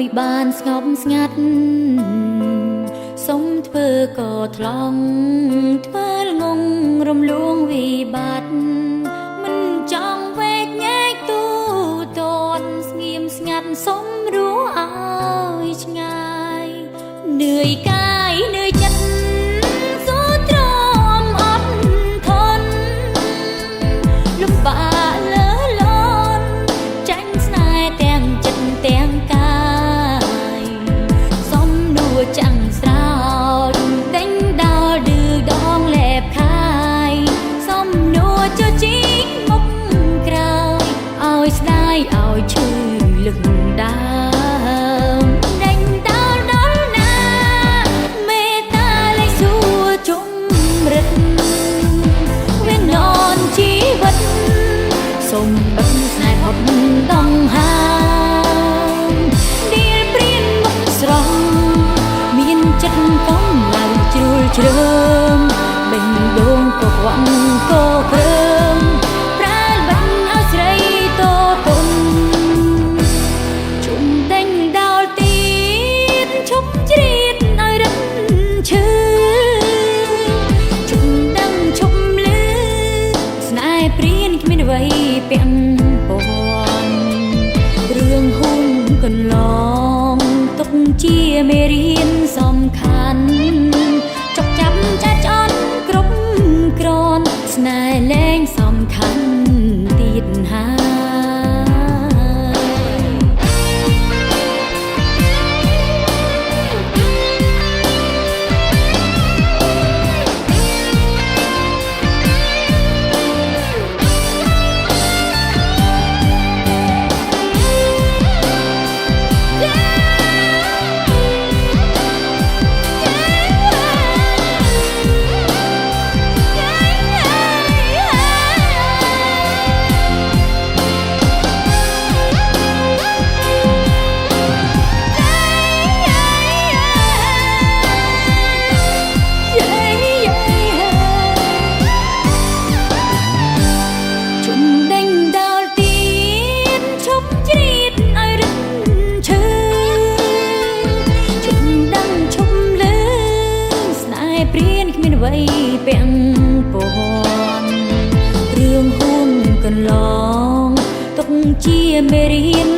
យបានស្ងប់ស្ងាត់សុំធ្វើក៏ថ្លង់ធ្វើងងរំលងវិបត្តិមិនចង់វែកញែកទូតនស្ងៀមស្ងាត់សុំរស់ឲ្យឆ្ងាយเหนื่อยกายเหนื่อยចិត្តสู้ទ្រាំអត់ធន់លំបាកលើលន់ចាញ់ស្នេហ៍ទាំងចិត្តទាំងកាយសំនួរចាំងស្រោចដេញដោលឌឺដងលែបខាយសំនួរចជីកមុខក្រោយឲ្យស្ដាយឲ្យឈឺលឹកដាសូមបិទស្នេហ៍ផុតដងហាមឌៀលព្រៀនមុខស្រស់មានចិត្តកំឡើងជ្រួលជ្រើមបេញដូងក៏វងក៏គ្រើមប្រាលបិទឲ្យស្រីតទុនជុំដេញដោលទៀតឈប់ជ្រៀតឲ្យរឹកឈឺជុំដឹងឈប់លឺស្នេហ៍ព្រៀនគ្មានអ្វីពាក់ព័ន្ធរឿងហ៊ុនកន្លងទុកជាមេរៀនសំខាន់ចុកចាប់ចាច់អន់គ្រប់គ្រាន់ស្នេហ៍លែងសំខាន់ទៀតហើយពាក់ព័ន្ធរឿងហ៊ុនកន្លងទុកជាមេរៀន